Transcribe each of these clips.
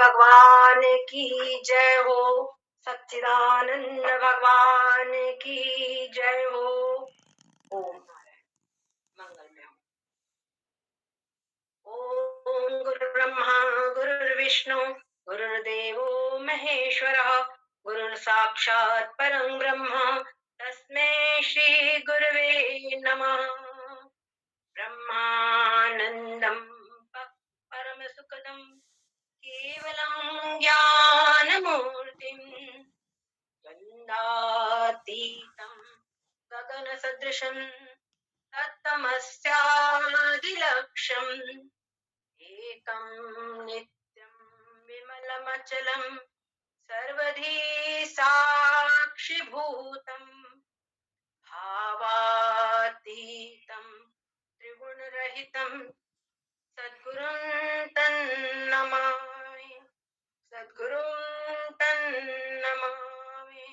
भगवान की जय हो। सच्चिदानंद भगवान की जय हो। ओम नारायण। मंगलमय हो। ओम गुरु ब्रह्मा गुरुर्विष्णु गुरुर्देवो महेश्वरः गुरुर् साक्षात् परं ब्रह्म तस्मै श्री गुरवे नमः। ब्रह्मानन्दं परमसुखदं केवलं ज्ञानमूर्तिं द्वन्द्वातीतं गगनसदृशं तत्तमस्यादिलक्ष्यम् एकं नित्यं विमलमचलं सर्वधी साक्षिभूतं भावातीतं त्रिगुणरहितं सद्गुरुं तन्नमामि। सद्गुरुं तन्नमामि।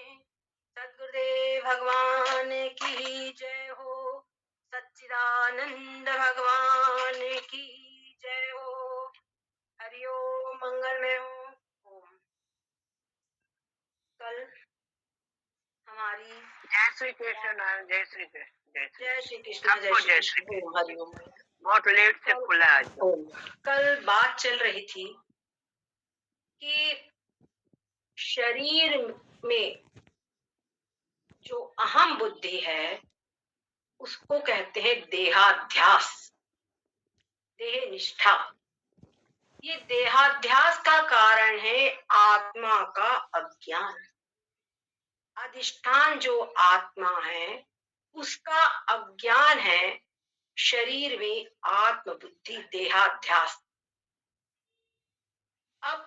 सद्गुरुदेव भगवान की जय हो। सच्चिदानंद भगवान की जय हो। हरि ओम। मंगलमय हो। ओम। कल हमारी जय श्री कृष्ण। जय श्री कृष्ण। जय श्री कृष्ण। आपको जय श्री कृष्ण। हरि ओम। बहुत लेट से खुला आज। कल बात चल रही थी कि शरीर में जो अहम बुद्धि है उसको कहते हैं देहाध्यास, देह निष्ठा। ये देहाध्यास का कारण है आत्मा का अज्ञान। अधिष्ठान जो आत्मा है उसका अज्ञान है शरीर में आत्म बुद्धि देहाध्यास। अब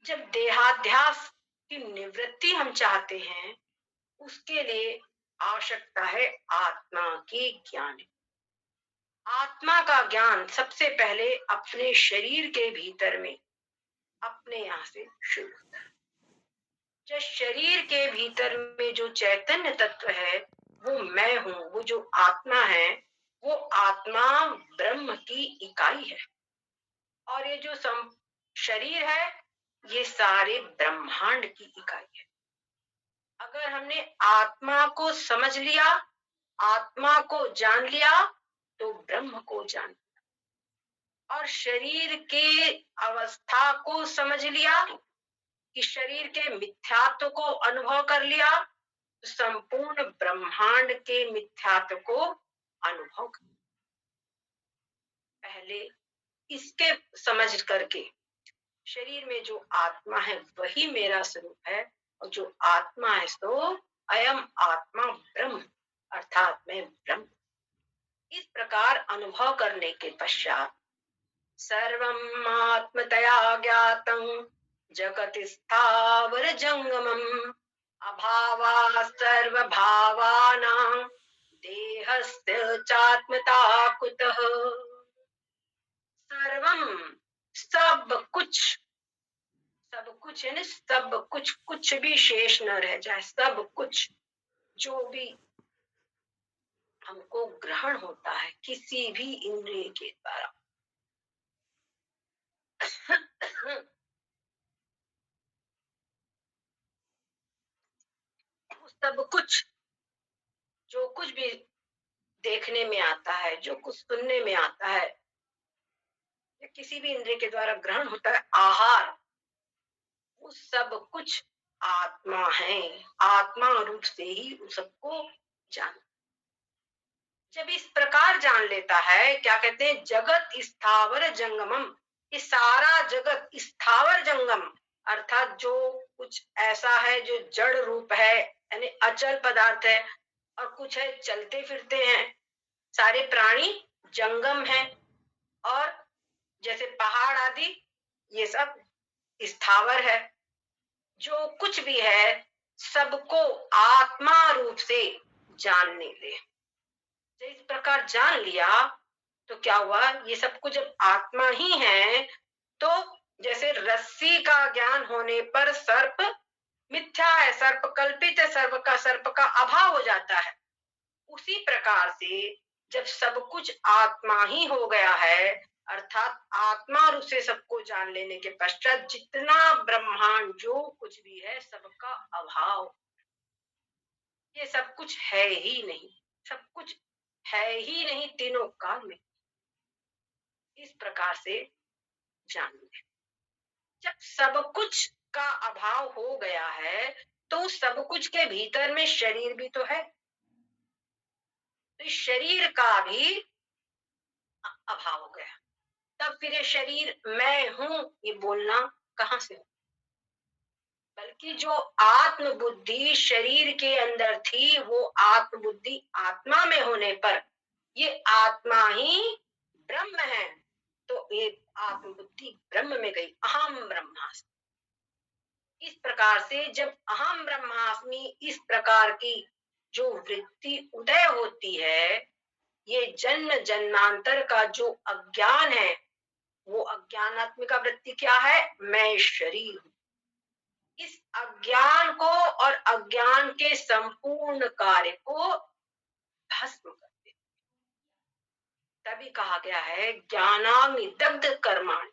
जब देहाध्यास की निवृत्ति हम चाहते हैं उसके लिए आवश्यकता है आत्मा के ज्ञान। आत्मा का ज्ञान सबसे पहले अपने शरीर के भीतर में अपने यहाँ से शुरू होता है। जब शरीर के भीतर में जो चैतन्य तत्व है वो मैं हूँ, वो जो आत्मा है वो आत्मा ब्रह्म की इकाई है। और ये जो शरीर है ये सारे ब्रह्मांड की इकाई है। अगर हमने आत्मा को समझ लिया, आत्मा को जान लिया तो ब्रह्म को जान लिया। और शरीर के अवस्था को समझ लिया कि शरीर के मिथ्यात्व को अनुभव कर लिया तो संपूर्ण ब्रह्मांड के मिथ्यात्व को अनुभव कर। पहले इसके समझ करके शरीर में जो आत्मा है वही मेरा स्वरूप है और जो आत्मा है तो अयम आत्मा ब्रह्म अर्थात मैं ब्रह्म। इस प्रकार अनुभव करने के पश्चात सर्वम् आत्मतया ज्ञातं जगति स्थावर जंगमम् अभावा सर्वभावानां देहस्य चात्मता कुतः। सर्वम सब कुछ, सब कुछ है ना, सब कुछ, कुछ भी शेष न रह जाए। सब कुछ जो भी हमको ग्रहण होता है किसी भी इंद्रिय के द्वारा सब कुछ, जो कुछ भी देखने में आता है, जो कुछ सुनने में आता है, या किसी भी इंद्रिय के द्वारा ग्रहण होता है, आहार, वो सब कुछ आत्मा है। आत्मा रूप से ही उस सबको जान। जब इस प्रकार जान लेता है, क्या कहते हैं, जगत स्थावर जंगमम, ये सारा जगत स्थावर जंगम अर्थात जो कुछ ऐसा है जो जड़ रूप है यानी अचल पदार्थ है, और कुछ है चलते फिरते हैं। सारे प्राणी जंगम है, और जैसे पहाड़ आदि ये सब स्थावर है। जो कुछ भी है सबको आत्मा रूप से जानने ले। जब इस प्रकार जान लिया तो क्या हुआ, ये सब कुछ जब आत्मा ही है तो जैसे रस्सी का ज्ञान होने पर सर्प मिथ्या है, सर्प कल्पित है, सर्प का अभाव हो जाता है। उसी प्रकार से जब सब कुछ आत्मा ही हो गया है अर्थात आत्मा रूप से सबको जान लेने के पश्चात जितना ब्रह्मांड जो कुछ भी है सबका अभाव, ये सब कुछ है ही नहीं, सब कुछ है ही नहीं तीनों काल में। इस प्रकार से जान ले। जब सब कुछ का अभाव हो गया है तो सब कुछ के भीतर में शरीर भी तो है, तो इस शरीर का भी अभाव हो गया। तब फिर ये शरीर मैं हूं ये बोलना कहां से हो? बल्कि जो आत्म बुद्धि शरीर के अंदर थी वो आत्म बुद्धि आत्मा में होने पर ये आत्मा ही ब्रह्म है, तो ये आत्म बुद्धि ब्रह्म में गई, अहम ब्रह्मास्मि। इस प्रकार से जब अहम ब्रह्मास्मि इस प्रकार की जो वृत्ति उदय होती है, ये जन्म जन्मांतर का जो अज्ञान है वो अज्ञानात्मिका वृत्ति क्या है? मैं शरीर हूं। इस अज्ञान को और अज्ञान के संपूर्ण कार्य को भस्म कर दे। तभी कहा गया है ज्ञानाग्नि दग्ध कर्माणि।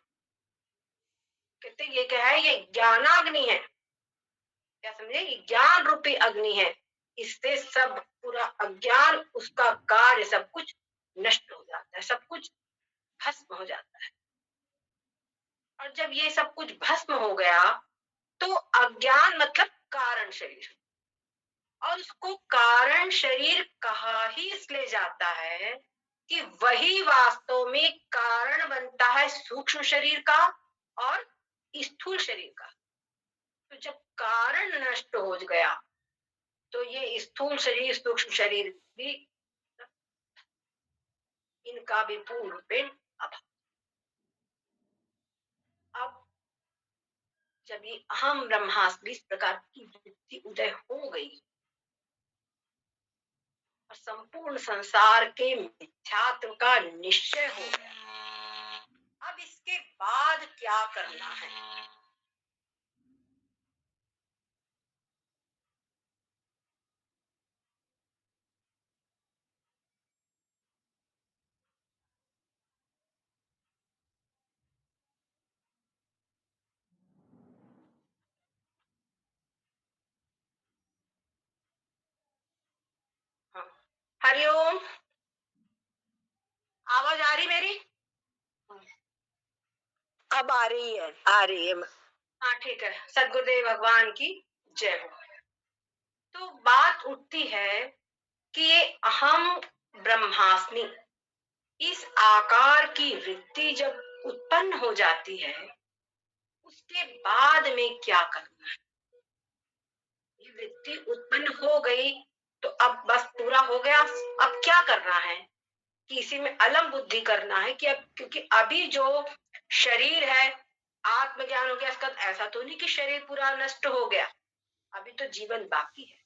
कहते ये क्या है? ये ज्ञानाग्नि है। क्या समझे? ये ज्ञान रूपी अग्नि है। इससे सब पूरा अज्ञान उसका कार्य सब कुछ नष्ट हो जाता है, सब कुछ भस्म हो जाता है। और जब ये सब कुछ भस्म हो गया तो अज्ञान मतलब कारण शरीर, और उसको कारण शरीर कहा ही इसलिए जाता है कि वही वास्तव में कारण बनता है सूक्ष्म शरीर का और स्थूल शरीर का। तो जब कारण नष्ट हो गया तो ये स्थूल शरीर सूक्ष्म शरीर भी, इनका भी पूर्ण रूपेण अभाव। अब जब ये अहम ब्रह्मास्मि इस प्रकार की वृत्ति उदय हो गई और संपूर्ण संसार के मिथ्यात्व का निश्चय हो गया, अब इसके बाद क्या करना है? हाँ। हरिओम, आवाज आ रही मेरी? अब आ रही है, आ रही है। हाँ ठीक है, सद्गुरुदेव भगवान की जय हो। तो बात उठती है कि ये अहम ब्रह्मास्मि इस आकार की वृत्ति जब उत्पन्न हो जाती है उसके बाद में क्या करना है? ये वृत्ति उत्पन्न हो गई तो अब बस पूरा हो गया, अब क्या करना है? कि इसी में अलम बुद्धि करना है कि अब, क्योंकि अभी जो शरीर है आत्मज्ञान हो गया इसका ऐसा तो नहीं कि शरीर पूरा नष्ट हो गया, अभी तो जीवन बाकी है।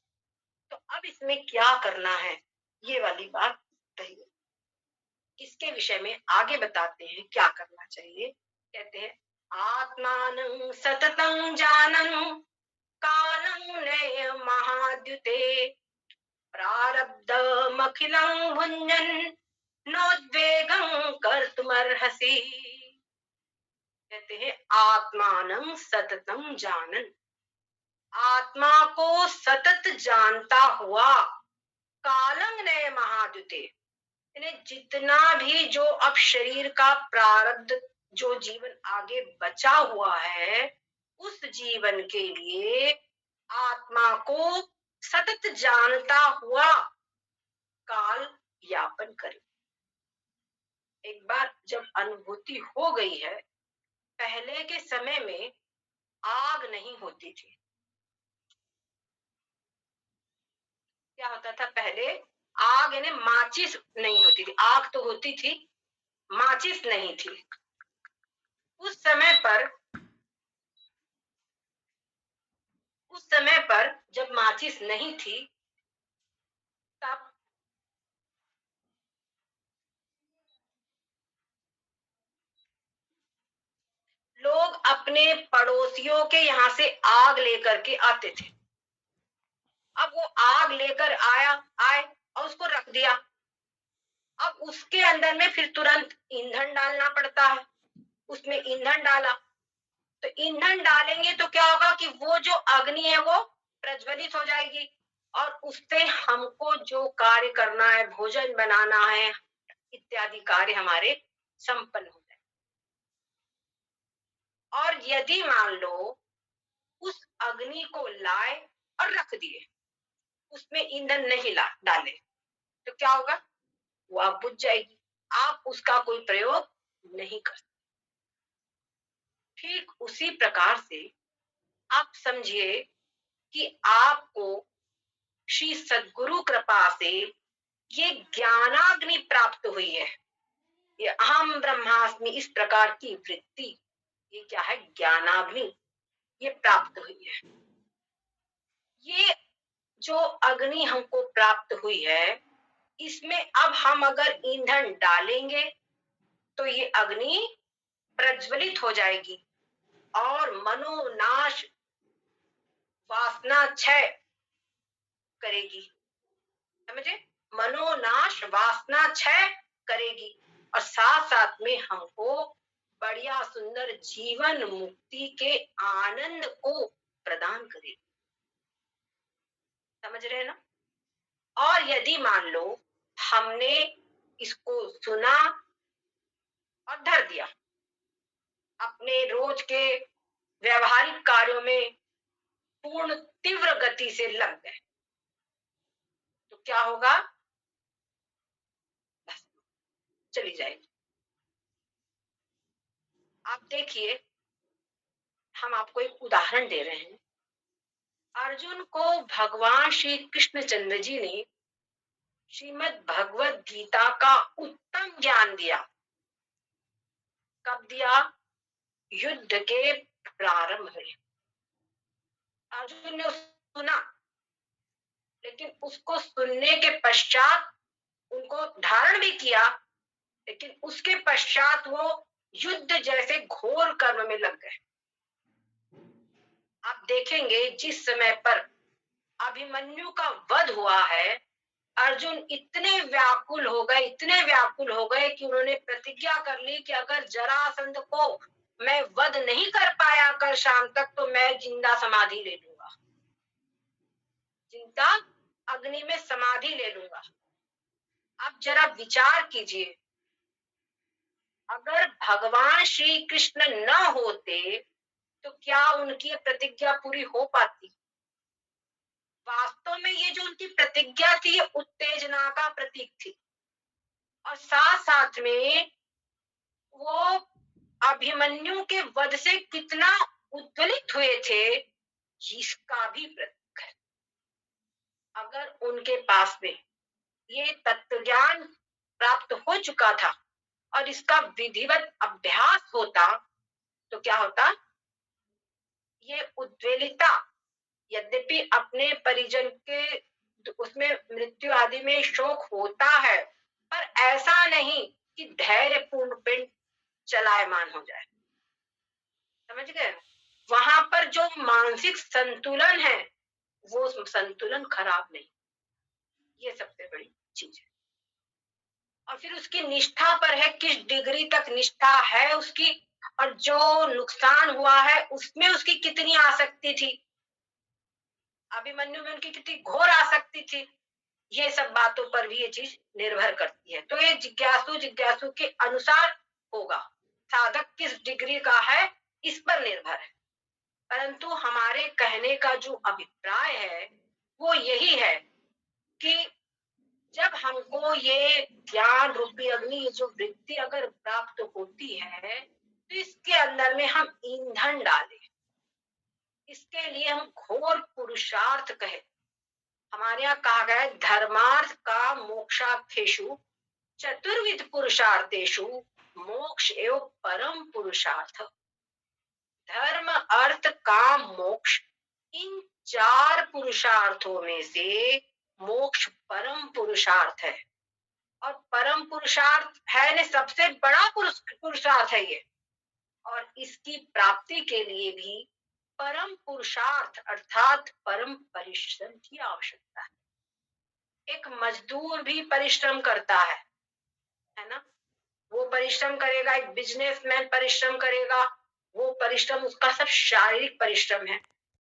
तो अब इसमें क्या करना है ये वाली बात कही है। इसके विषय में आगे बताते हैं क्या करना चाहिए। कहते हैं आत्मानं सततं जानन् कालं नय महाद्युते प्रारब्धमखिलं भुञ्जन् नोद्वेगं कर्तुमर्हसि। कहते हैं आत्मानं सततं जानन्, आत्मा को सतत जानता हुआ, कालं नय महाद्युते, जितना भी जो अब शरीर का प्रारब्ध जो जीवन आगे बचा हुआ है उस जीवन के लिए आत्मा को सतत जानता हुआ काल यापन करे। एक बार जब अनुभूति हो गई है, पहले के समय में आग नहीं होती थी। क्या होता था पहले? आग यानी माचिस नहीं होती थी, आग तो होती थी, माचिस नहीं थी। उस समय पर जब माचिस नहीं थी तब लोग अपने पड़ोसियों के यहाँ से आग लेकर के आते थे। अब वो आग लेकर आए और उसको रख दिया। अब उसके अंदर में फिर तुरंत ईंधन डालना पड़ता है। उसमें ईंधन डाला, तो ईंधन डालेंगे तो क्या होगा कि वो जो अग्नि है वो प्रज्वलित हो जाएगी, और उससे हमको जो कार्य करना है, भोजन बनाना है इत्यादि कार्य हमारे संपन्न हो जाए। और यदि मान लो उस अग्नि को लाए और रख दिए, उसमें ईंधन नहीं डाले, तो क्या होगा? वो आप बुझ जाएगी, आप उसका कोई प्रयोग नहीं कर सकते। ठीक उसी प्रकार से आप समझिए कि आपको श्री सद्गुरु कृपा से ये ज्ञानाग्नि प्राप्त हुई है। ये अहम ब्रह्मास्मि इस प्रकार की वृत्ति, ये क्या है? ज्ञानाग्नि, ये प्राप्त हुई है। ये जो अग्नि हमको प्राप्त हुई है, इसमें अब हम अगर ईंधन डालेंगे तो ये अग्नि प्रज्वलित हो जाएगी और मनोनाश, वासना क्षय करेगी। समझे? मनोनाश, वासना क्षय करेगी, और साथ साथ में हमको बढ़िया सुंदर जीवन मुक्ति के आनंद को प्रदान करेगी। समझ रहे हैं ना? और यदि मान लो हमने इसको सुना और धर दिया, अपने रोज के व्यवहारिक कार्यों में पूर्ण तीव्र गति से लग गए, तो क्या होगा? बस चली जाएगी। आप देखिए, हम आपको एक उदाहरण दे रहे हैं। अर्जुन को भगवान श्री कृष्णचंद्र जी ने श्रीमद् भगवत गीता का उत्तम ज्ञान दिया। कब दिया? युद्ध के प्रारंभ में। अर्जुन ने सुना, लेकिन उसको सुनने के पश्चात उनको धारण भी किया, लेकिन उसके पश्चात वो युद्ध जैसे घोर कर्म में लग गए। आप देखेंगे जिस समय पर अभिमन्यु का वध हुआ है, अर्जुन इतने व्याकुल हो गए, इतने व्याकुल हो गए कि उन्होंने प्रतिज्ञा कर ली कि अगर जरासंध को मैं वध नहीं कर पाया कल शाम तक, तो मैं जिंदा समाधि ले लूंगा, जिंदा अग्नि में समाधि ले लूंगा। अब जरा विचार कीजिए, अगर भगवान श्री कृष्ण न होते तो क्या उनकी प्रतिज्ञा पूरी हो पाती? वास्तव में ये जो उनकी प्रतिज्ञा थी, ये उत्तेजना का प्रतीक थी, और साथ साथ में वो अभिमन्यु के वध से कितना उद्वेलित हुए थे, इसका भी प्रतीक है। अगर उनके पास में ये तत्व ज्ञान प्राप्त हो चुका था और इसका विधिवत अभ्यास होता, तो क्या होता? ये उद्वेलिता, यद्यपि अपने परिजन के उसमें मृत्यु आदि में शोक होता है, पर ऐसा नहीं कि धैर्य पूर्ण पिंड चलायमान हो जाए। समझ गए? वहां पर जो मानसिक संतुलन है, वो संतुलन खराब नहीं, ये सबसे बड़ी चीज है। और फिर उसकी निष्ठा पर है, किस डिग्री तक निष्ठा है उसकी, और जो नुकसान हुआ है उसमें उसकी कितनी आसक्ति थी, अभिमन्यु में उनकी कितनी घोर आसक्ति थी, ये सब बातों पर भी ये चीज निर्भर करती है। तो ये जिज्ञासु के अनुसार होगा, साधक किस डिग्री का है इस पर निर्भर है। परंतु हमारे कहने का जो अभिप्राय है वो यही है कि जब हमको ये ज्ञान रूपी अग्नि, ये जो वृत्ति अगर प्राप्त होती है, तो इसके अंदर में हम ईंधन डालें। इसके लिए हम घोर पुरुषार्थ कहें। हमारे यहाँ कहा गया है, धर्मार्थ का मोक्षार्थेषु चतुर्विध पुरुषार्थेषु मोक्ष एवं परम पुरुषार्थ। धर्म, अर्थ, काम, मोक्ष, इन चार पुरुषार्थों में से मोक्ष परम पुरुषार्थ है, और परम पुरुषार्थ है ने सबसे बड़ा पुरुषार्थ है ये, और इसकी प्राप्ति के लिए भी परम पुरुषार्थ अर्थात परम परिश्रम की आवश्यकता है। एक मजदूर भी परिश्रम करता है, है ना? वो परिश्रम करेगा, एक बिज़नेसमैन परिश्रम करेगा, वो परिश्रम उसका सब शारीरिक परिश्रम है।